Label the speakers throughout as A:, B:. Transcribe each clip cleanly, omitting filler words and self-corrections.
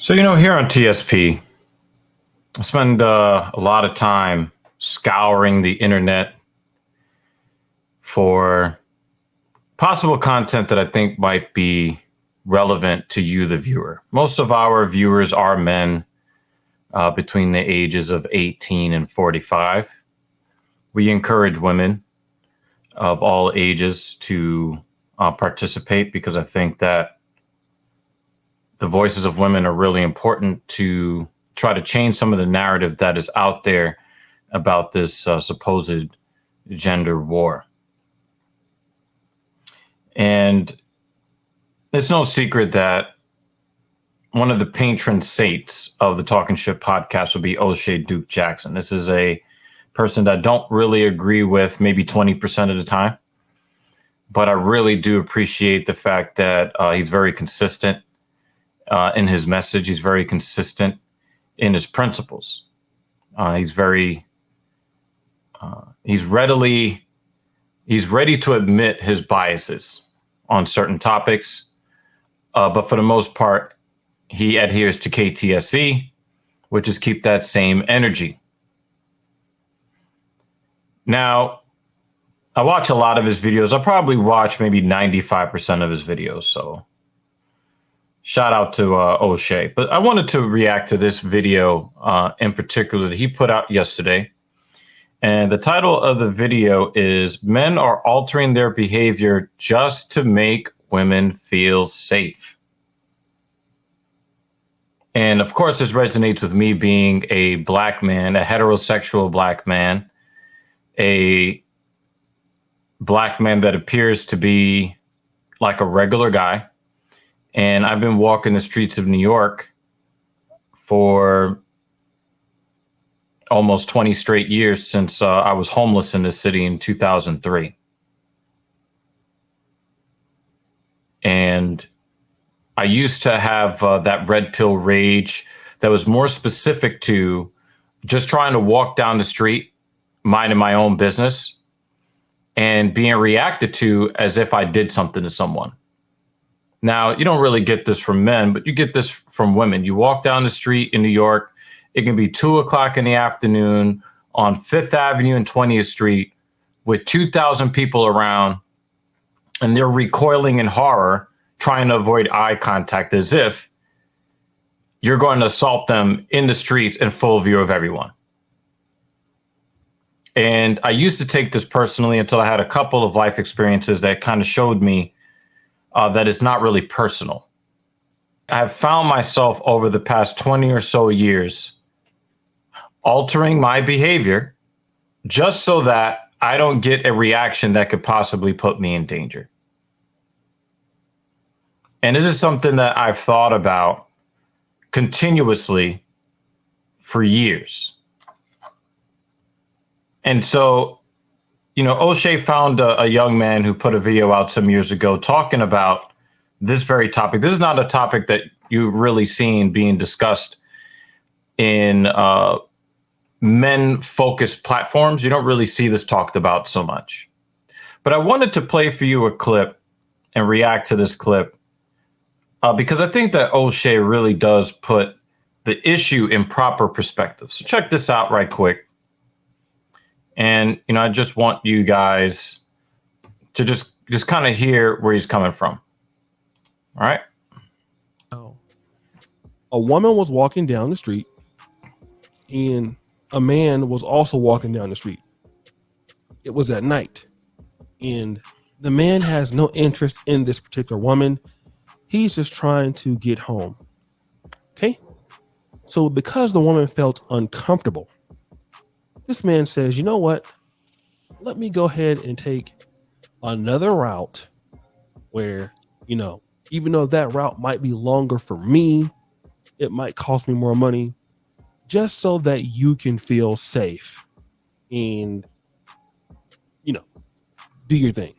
A: Here on TSP, I spend a lot of time scouring the internet for possible content that I think might be relevant to you, the viewer. Most of our viewers are men between the ages of 18 and 45. We encourage women of all ages to participate because I think that the voices of women are really important to try to change some of the narrative that is out there about this supposed gender war. And it's no secret that one of the patron saints of the Talking Shit podcast would be Oshay Duke Jackson. This is a person that I don't really agree with maybe 20% of the time, but I really do appreciate the fact that he's very consistent in his message. He's very consistent in his principles. He's ready to admit his biases on certain topics. But for the most part, he adheres to KTSE, which is keep that same energy. Now, I watch a lot of his videos. I probably watch maybe 95% of his videos. So shout out to Oshay. But I wanted to react to this video in particular that he put out yesterday. And the title of the video is "Men Are Altering Their Behavior Just to Make Women Feel Safe." And of course, this resonates with me being a black man, a heterosexual black man, a black man that appears to be like a regular guy. And I've been walking the streets of New York for almost 20 straight years since I was homeless in this city in 2003. And I used to have that red pill rage that was more specific to just trying to walk down the street, minding my own business, and being reacted to as if I did something to someone. Now, you don't really get this from men, but you get this from women. You walk down the street in New York, it can be 2:00 in the afternoon on 5th Avenue and 20th Street with 2,000 people around, and they're recoiling in horror, trying to avoid eye contact as if you're going to assault them in the streets in full view of everyone. And I used to take this personally until I had a couple of life experiences that kind of showed me that it's not really personal. I have found myself over the past 20 or so years altering my behavior just so that I don't get a reaction that could possibly put me in danger. And this is something that I've thought about continuously for years. And so, Oshay found a young man who put a video out some years ago talking about this very topic. This is not a topic that you've really seen being discussed in men-focused platforms. You don't really see this talked about so much. But I wanted to play for you a clip and react to this clip because I think that Oshay really does put the issue in proper perspective. So check this out right quick. And, I just want you guys to just kind of hear where he's coming from. All right.
B: A woman was walking down the street and a man was also walking down the street. It was at night and the man has no interest in this particular woman. He's just trying to get home. Okay. So because the woman felt uncomfortable, this man says, you know what? Let me go ahead and take another route where, even though that route might be longer for me, it might cost me more money just so that you can feel safe and, do your thing.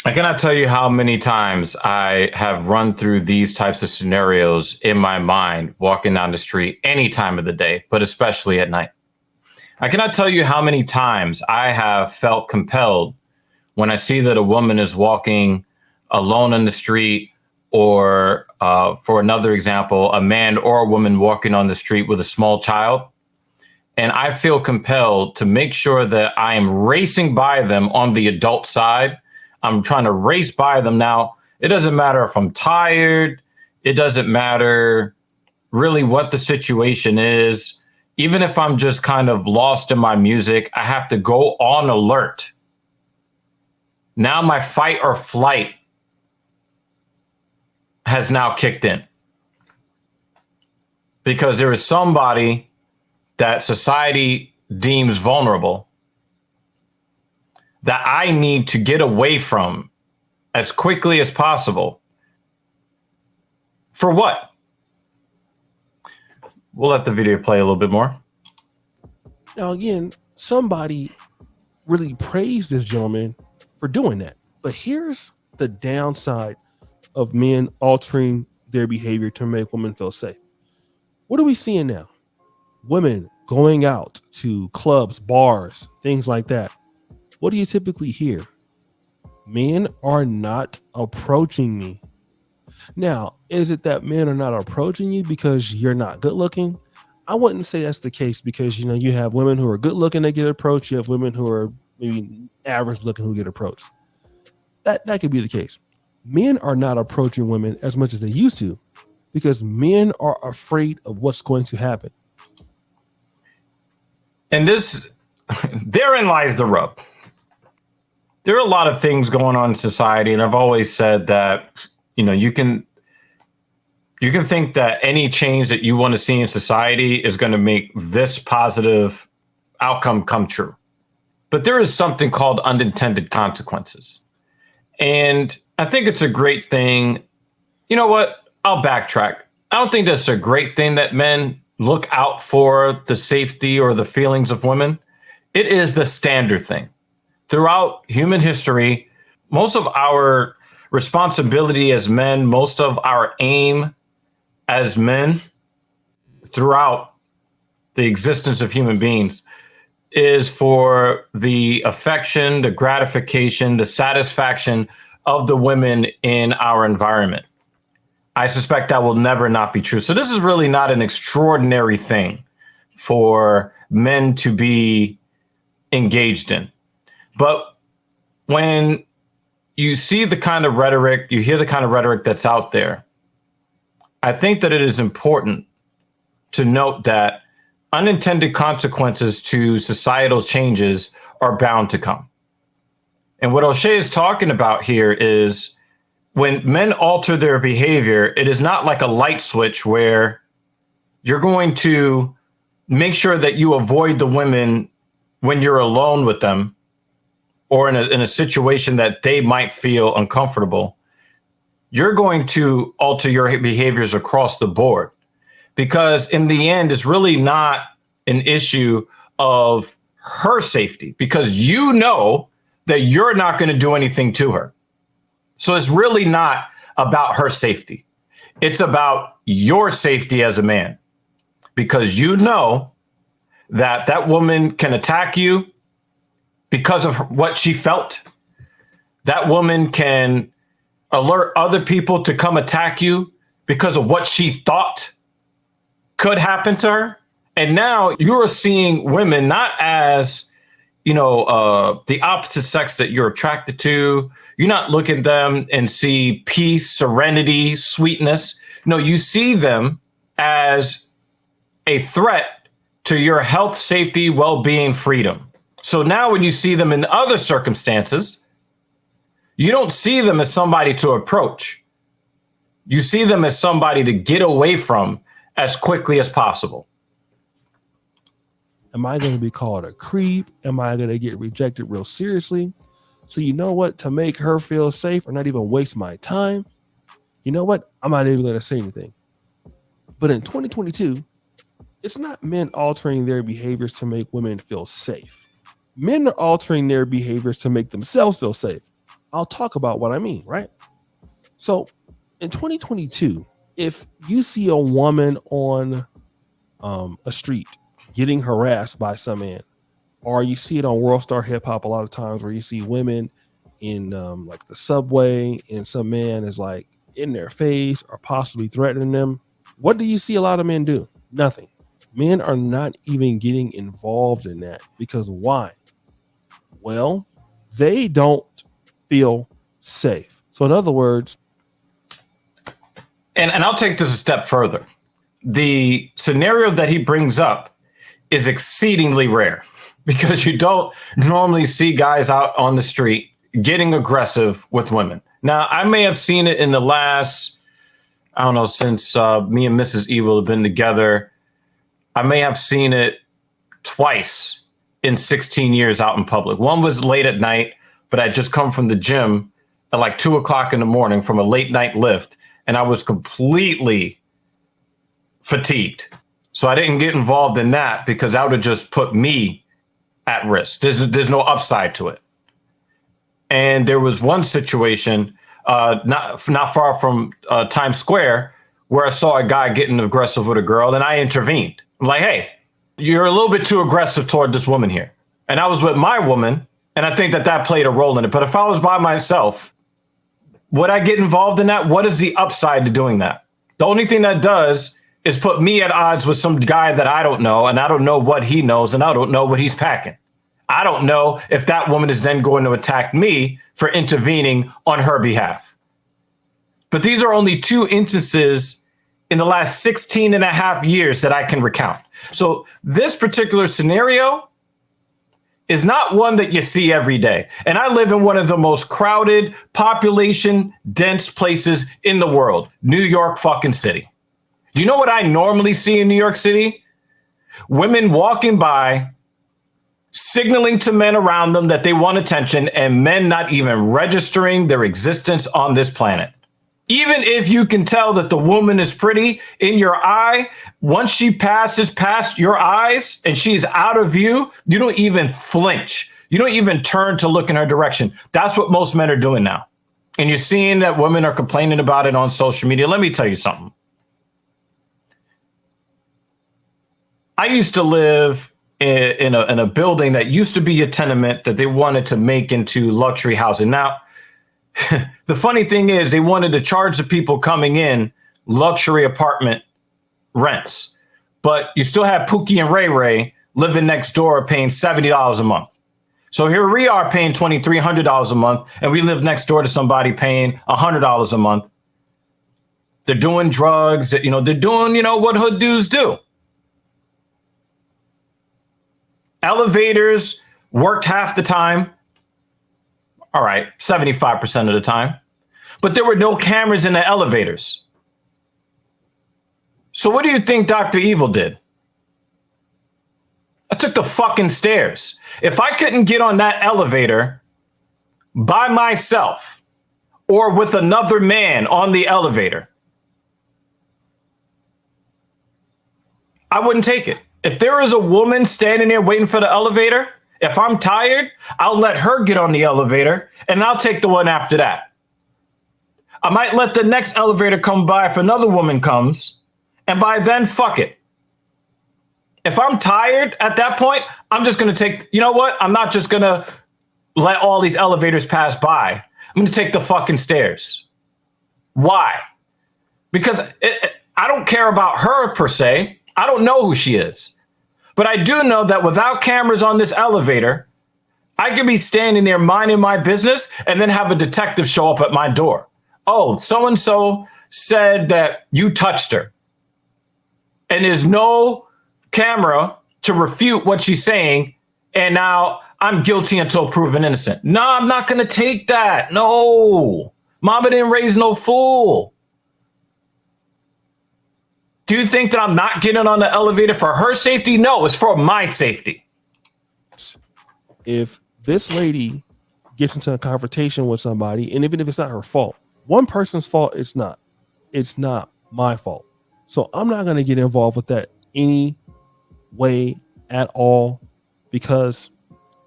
A: I cannot tell you how many times I have run through these types of scenarios in my mind, walking down the street any time of the day, but especially at night. I cannot tell you how many times I have felt compelled when I see that a woman is walking alone in the street or for another example, a man or a woman walking on the street with a small child. And I feel compelled to make sure that I am racing by them on the adult side. I'm trying to race by them. Now, it doesn't matter if I'm tired. It doesn't matter really what the situation is. Even if I'm just kind of lost in my music, I have to go on alert. Now my fight or flight has now kicked in. Because there is somebody that society deems vulnerable that I need to get away from as quickly as possible. For what? We'll let the video play a little bit more.
B: Now, again, somebody really praised this gentleman for doing that. But here's the downside of men altering their behavior to make women feel safe. What are we seeing now? Women going out to clubs, bars, things like that. What do you typically hear? Men are not approaching me. Now, is it that men are not approaching you because you're not good looking? I wouldn't say that's the case, because you have women who are good looking that get approached. You have women who are maybe average looking who get approached. That could be the case. Men are not approaching women as much as they used to because men are afraid of what's going to happen.
A: And therein lies the rub. There are a lot of things going on in society, and I've always said that, you can think that any change that you want to see in society is going to make this positive outcome come true. But there is something called unintended consequences. And I think it's a great thing. You know what? I'll backtrack. I don't think that's a great thing that men look out for the safety or the feelings of women. It is the standard thing. Throughout human history, most of our responsibility as men, most of our aim as men throughout the existence of human beings is for the affection, the gratification, the satisfaction of the women in our environment. I suspect that will never not be true. So this is really not an extraordinary thing for men to be engaged in. But when you see the kind of rhetoric, you hear the kind of rhetoric that's out there, I think that it is important to note that unintended consequences to societal changes are bound to come. And what Oshay is talking about here is when men alter their behavior, it is not like a light switch where you're going to make sure that you avoid the women when you're alone with them or in a situation that they might feel uncomfortable. You're going to alter your behaviors across the board, because in the end, it's really not an issue of her safety, because you know that you're not going to do anything to her. So it's really not about her safety. It's about your safety as a man, because you know that that woman can attack you because of what she felt. That woman can alert other people to come attack you because of what she thought could happen to her. And now you're seeing women not as, the opposite sex that you're attracted to. You're not looking at them and see peace, serenity, sweetness. No, you see them as a threat to your health, safety, well-being, freedom. So now when you see them in other circumstances, you don't see them as somebody to approach. You see them as somebody to get away from as quickly as possible.
B: Am I going to be called a creep? Am I going to get rejected real seriously? So you know what? To make her feel safe or not even waste my time, you know what? I'm not even going to say anything. But in 2022, it's not men altering their behaviors to make women feel safe. Men are altering their behaviors to make themselves feel safe. I'll talk about what I mean, right? So in 2022, if you see a woman on a street getting harassed by some man, or you see it on World Star Hip Hop a lot of times where you see women in like the subway and some man is like in their face or possibly threatening them, what do you see a lot of men do? Nothing. Men are not even getting involved in that because why? Well, they don't feel safe. So in other words,
A: and I'll take this a step further. The scenario that he brings up is exceedingly rare because you don't normally see guys out on the street getting aggressive with women. Now, I may have seen it in the last, I don't know, since me and Mrs. Evil have been together. I may have seen it twice in 16 years out in public. One was late at night, but I'd just come from the gym at like 2 o'clock in the morning from a late night lift, and I was completely fatigued. So I didn't get involved in that because that would have just put me at risk. There's no upside to it. And there was one situation not far from Times Square where I saw a guy getting aggressive with a girl, and I intervened. I'm like, hey, you're a little bit too aggressive toward this woman here. And I was with my woman, and I think that played a role in it. But if I was by myself, would I get involved in that? What is the upside to doing that? The only thing that does is put me at odds with some guy that I don't know, and I don't know what he knows, and I don't know what he's packing. I don't know if that woman is then going to attack me for intervening on her behalf. But these are only 2 instances in the last 16 and a half years that I can recount. So this particular scenario is not one that you see every day. And I live in one of the most crowded, population dense places in the world, New York fucking City. Do you know what I normally see in New York City? Women walking by, signaling to men around them that they want attention, and men not even registering their existence on this planet. Even if you can tell that the woman is pretty in your eye, once she passes past your eyes and she's out of view, you don't even flinch. You don't even turn to look in her direction. That's what most men are doing now. And you're seeing that women are complaining about it on social media. Let me tell you something. I used to live in a building that used to be a tenement that they wanted to make into luxury housing. Now, the funny thing is they wanted to charge the people coming in luxury apartment rents, but you still have Pookie and Ray Ray living next door paying $70 a month. So here we are paying $2,300 a month, and we live next door to somebody paying $100 a month. They're doing drugs, they're doing, what hood dudes do. Elevators worked half the time. All right, 75% of the time. But there were no cameras in the elevators. So what do you think Dr. Evil did? I took the fucking stairs. If I couldn't get on that elevator by myself or with another man on the elevator, I wouldn't take it. If there is a woman standing there waiting for the elevator, if I'm tired, I'll let her get on the elevator and I'll take the one after that. I might let the next elevator come by if another woman comes, and by then, fuck it. If I'm tired at that point, I'm just going to take, you know what? I'm not just going to let all these elevators pass by. I'm going to take the fucking stairs. Why? Because I don't care about her per se. I don't know who she is. But I do know that without cameras on this elevator, I could be standing there minding my business and then have a detective show up at my door. Oh, so-and-so said that you touched her. And there's no camera to refute what she's saying. And now I'm guilty until proven innocent. No, I'm not going to take that. No. Mama didn't raise no fool. Do you think that I'm not getting on the elevator for her safety? No, it's for my safety.
B: If this lady gets into a confrontation with somebody, and even if it's not her fault, one person's fault, it's not my fault. So I'm not going to get involved with that any way at all because,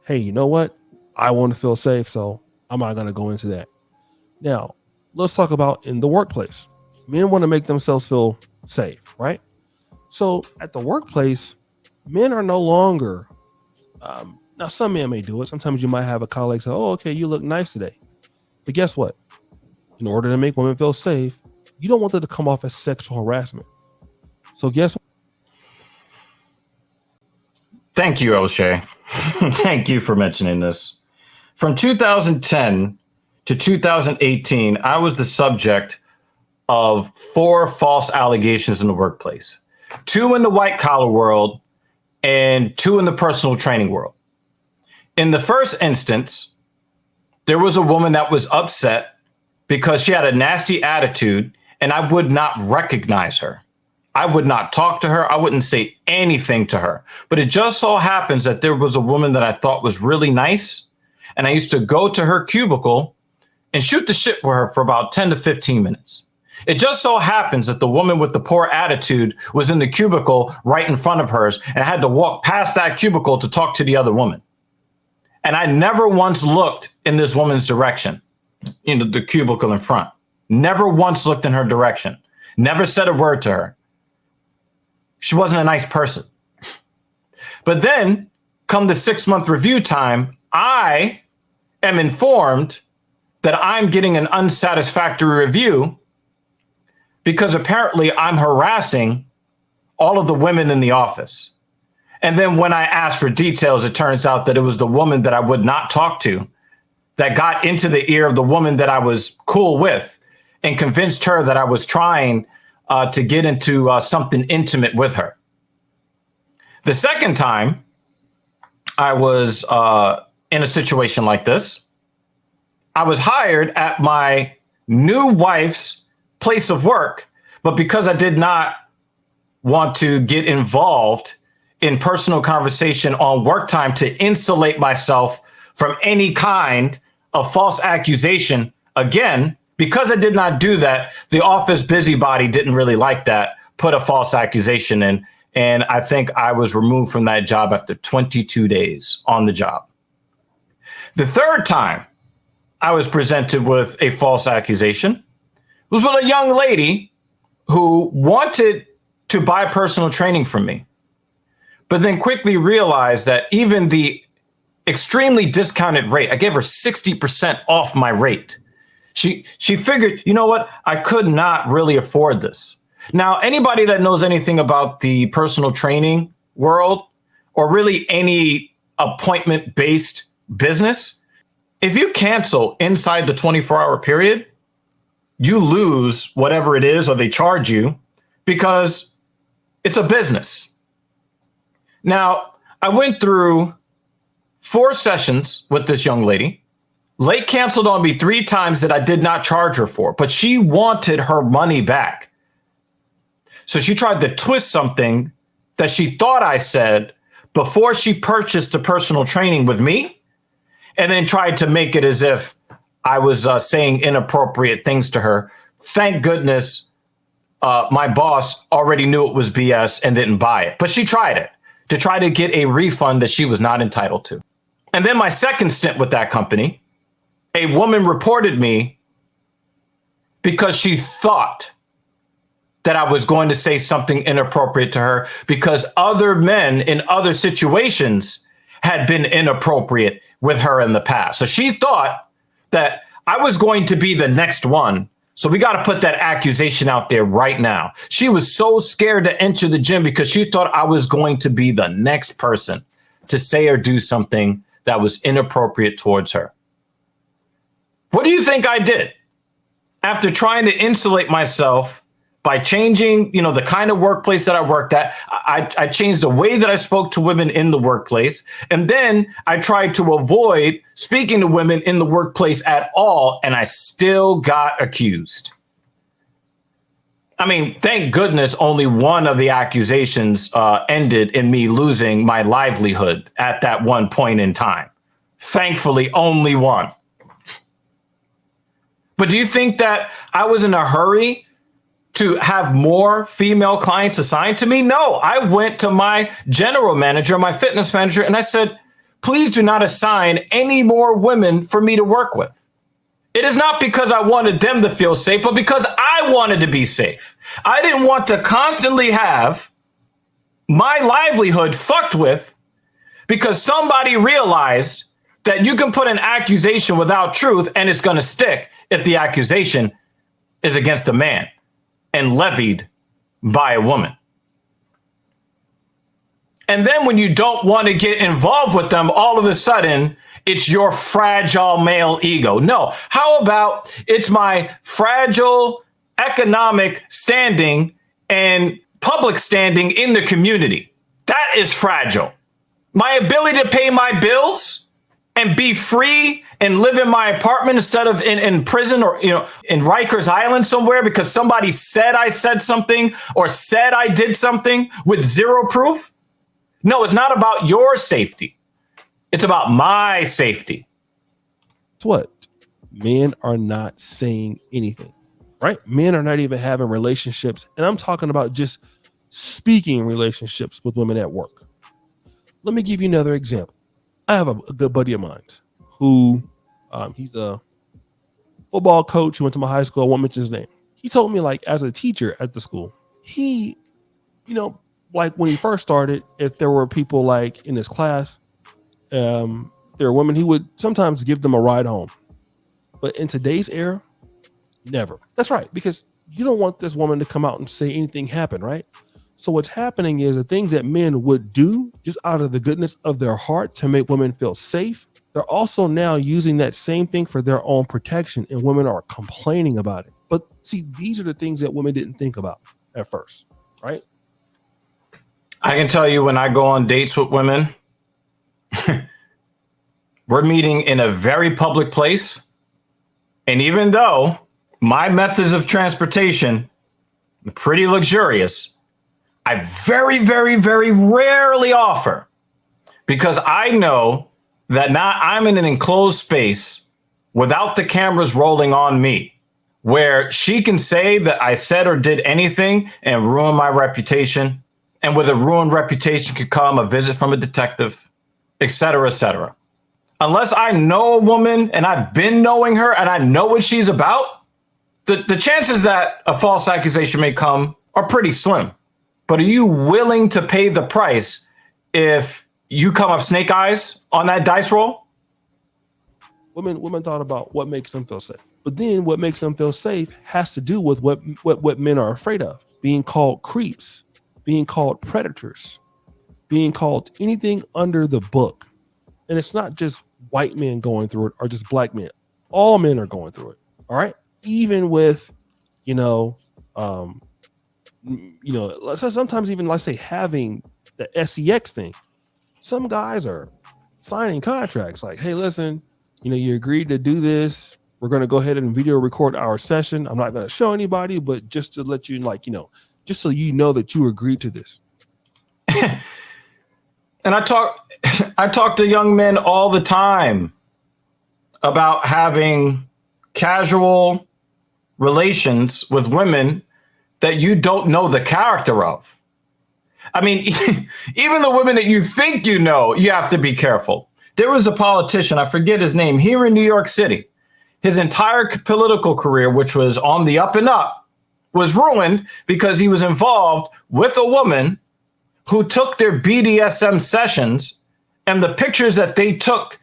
B: hey, you know what? I want to feel safe, so I'm not going to go into that. Now, let's talk about in the workplace. Men want to make themselves feel safe, right? So at the workplace, men are no longer, now some men may do it. Sometimes you might have a colleague say, oh, okay, you look nice today. But guess what? in order to make women feel safe, you don't want that to come off as sexual harassment. So guess what?
A: Thank you, Oshay. Thank you for mentioning this. From 2010 to 2018, I was the subject of 4 false allegations in the workplace, 2 in the white collar world and 2 in the personal training world. In the first instance, there was a woman that was upset because she had a nasty attitude and I would not recognize her. I would not talk to her. I wouldn't say anything to her. But it just so happens that there was a woman that I thought was really nice. And I used to go to her cubicle and shoot the shit with her for about 10 to 15 minutes. It just so happens that the woman with the poor attitude was in the cubicle right in front of hers. And I had to walk past that cubicle to talk to the other woman. And I never once looked in this woman's direction, the cubicle in front. Never once looked in her direction. Never said a word to her. She wasn't a nice person. But then, come the 6-month review time, I am informed that I'm getting an unsatisfactory review because apparently I'm harassing all of the women in the office. And then when I asked for details, it turns out that it was the woman that I would not talk to that got into the ear of the woman that I was cool with and convinced her that I was trying to get into something intimate with her. The second time I was in a situation like this, I was hired at my new wife's place of work, but because I did not want to get involved in personal conversation on work time to insulate myself from any kind of false accusation, again, because I did not do that, the office busybody didn't really like that, put a false accusation in, and I think I was removed from that job after 22 days on the job. The third time I was presented with a false accusation was with a young lady who wanted to buy personal training from me, but then quickly realized that even the extremely discounted rate, I gave her 60% off my rate. She figured, you know what? I could not really afford this. Now, anybody that knows anything about the personal training world or really any appointment-based business, if you cancel inside the 24-hour period, you lose whatever it is or they charge you because it's a business. Now, I went through 4 sessions with this young lady. Late canceled on me 3 times that I did not charge her for, but she wanted her money back. So she tried to twist something that she thought I said before she purchased the personal training with me, and then tried to make it as if I was saying inappropriate things to her. Thank goodness my boss already knew it was BS and didn't buy it, but she tried it to try to get a refund that she was not entitled to. And then my second stint with that company, a woman reported me because she thought that I was going to say something inappropriate to her because other men in other situations had been inappropriate with her in the past. So she thought that I was going to be the next one. So we got to put that accusation out there right now. She was so scared to enter the gym because she thought I was going to be the next person to say or do something that was inappropriate towards her. What do you think I did? After trying to insulate myself by changing, the kind of workplace that I worked at, I changed the way that I spoke to women in the workplace. And then I tried to avoid speaking to women in the workplace at all. And I still got accused. I mean, thank goodness only one of the accusations ended in me losing my livelihood at that one point in time. Thankfully, only one. But do you think that I was in a hurry to have more female clients assigned to me? No, I went to my general manager, my fitness manager, and I said, please do not assign any more women for me to work with. It is not because I wanted them to feel safe, but because I wanted to be safe. I didn't want to constantly have my livelihood fucked with because somebody realized that you can put an accusation without truth and it's going to stick if the accusation is against a man and levied by a woman. And then when you don't want to get involved with them, all of a sudden, it's your fragile male ego. No, how about it's my fragile economic standing and public standing in the community? That is fragile. My ability to pay my bills and be free and live in my apartment instead of in prison or, in Rikers Island somewhere because somebody said I said something or said I did something with zero proof. No, it's not about your safety. It's about my safety.
B: Guess what? Men are not saying anything, right? Men are not even having relationships. And I'm talking about just speaking relationships with women at work. Let me give you another example. I have a good buddy of mine who he's a football coach who went to my high school. I won't mention his name. He told me, like, as a teacher at the school, he, like when he first started, if there were people like in his class, there were women, he would sometimes give them a ride home. But in today's era, never. That's right, because you don't want this woman to come out and say anything happened, right? So what's happening is the things that men would do just out of the goodness of their heart to make women feel safe, they're also now using that same thing for their own protection, and women are complaining about it. But see, these are the things that women didn't think about at first, right?
A: I can tell you when I go on dates with women, we're meeting in a very public place. And even though my methods of transportation are pretty luxurious, I very, very, very rarely offer because I know that now I'm in an enclosed space without the cameras rolling on me, where she can say that I said or did anything and ruin my reputation. And with a ruined reputation could come a visit from a detective, et cetera, et cetera. Unless I know a woman and I've been knowing her and I know what she's about, the chances that a false accusation may come are pretty slim. But are you willing to pay the price if you come up snake eyes on that dice roll?
B: Women thought about what makes them feel safe. But then what makes them feel safe has to do with what men are afraid of. Being called creeps, being called predators, being called anything under the book. And it's not just white men going through it or just black men. All men are going through it. All right. Even with, sometimes even, let's say, having the SEX thing, some guys are signing contracts like, hey, listen, you agreed to do this. We're going to go ahead and video record our session. I'm not going to show anybody, but just to let you, just so you know that you agreed to this.
A: And I talk to young men all the time about having casual relations with women that you don't know the character of. I mean, even the women that you think you know, you have to be careful. There was a politician, I forget his name, here in New York City. His entire political career, which was on the up and up, was ruined because he was involved with a woman who took their BDSM sessions and the pictures that they took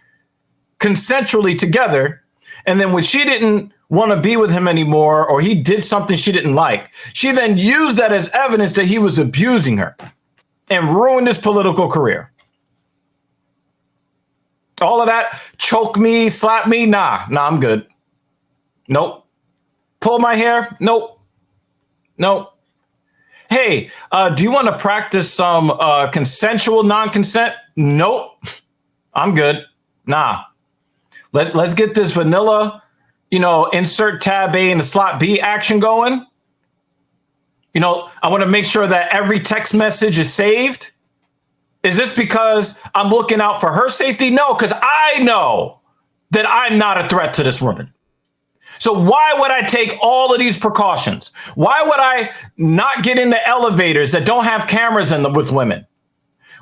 A: consensually together. And then when she didn't want to be with him anymore, or he did something she didn't like, she then used that as evidence that he was abusing her and ruined his political career. All of that, choke me, slap me, nah, I'm good. Nope. Pull my hair, nope. Hey, do you want to practice some consensual non-consent? Nope. I'm good. Nah. Let's get this vanilla, insert tab A into slot B action going. I want to make sure that every text message is saved. Is this because I'm looking out for her safety? No, because I know that I'm not a threat to this woman. So why would I take all of these precautions? Why would I not get into elevators that don't have cameras in them with women?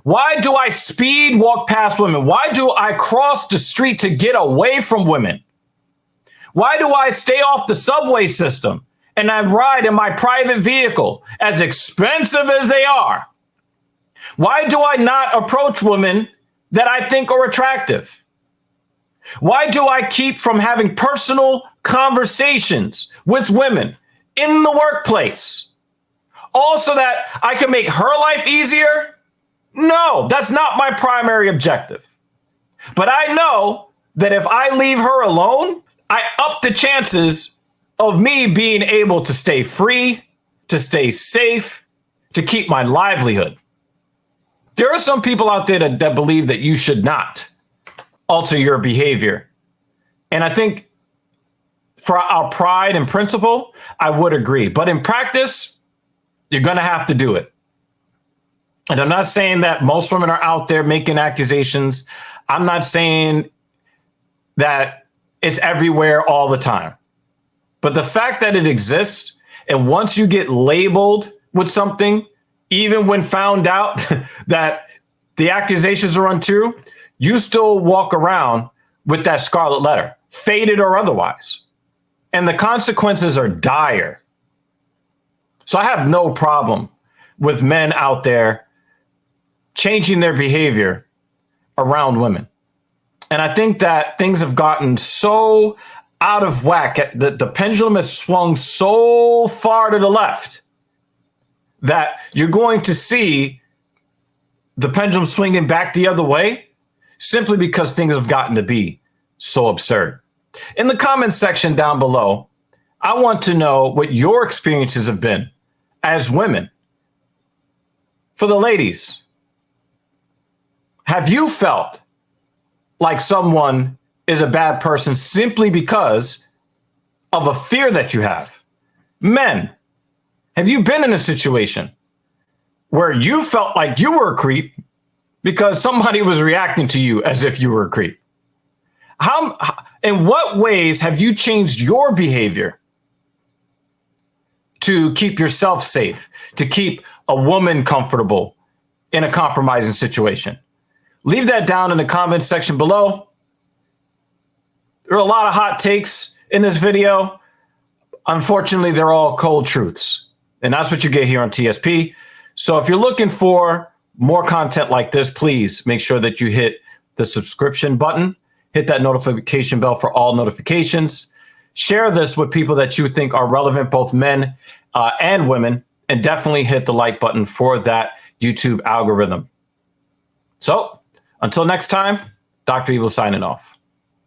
A: Why do I speed walk past women? Why do I cross the street to get away from women? Why do I stay off the subway system and I ride in my private vehicle, as expensive as they are? Why do I not approach women that I think are attractive? Why do I keep from having personal conversations with women in the workplace? All so that I can make her life easier? No, that's not my primary objective. But I know that if I leave her alone, I up the chances of me being able to stay free, to stay safe, to keep my livelihood. There are some people out there that believe that you should not alter your behavior. And I think for our pride and principle, I would agree. But in practice, you're going to have to do it. And I'm not saying that most women are out there making accusations. I'm not saying that it's everywhere all the time. But the fact that it exists, and once you get labeled with something, even when found out that the accusations are untrue, you still walk around with that scarlet letter, faded or otherwise. And the consequences are dire. So I have no problem with men out there changing their behavior around women. And I think that things have gotten so out of whack, the pendulum has swung so far to the left that you're going to see the pendulum swinging back the other way simply because things have gotten to be so absurd. In the comments section down below, I want to know what your experiences have been as women. For the ladies, have you felt like someone is a bad person simply because of a fear that you have? Men, have you been in a situation where you felt like you were a creep because somebody was reacting to you as if you were a creep? In what ways have you changed your behavior to keep yourself safe, to keep a woman comfortable in a compromising situation? Leave that down in the comments section below. There are a lot of hot takes in this video. Unfortunately, they're all cold truths. And that's what you get here on TSP. So if you're looking for more content like this, please make sure that you hit the subscription button, hit that notification bell for all notifications, share this with people that you think are relevant, both men and women, and definitely hit the like button for that YouTube algorithm. So until next time, Dr. Evil signing off.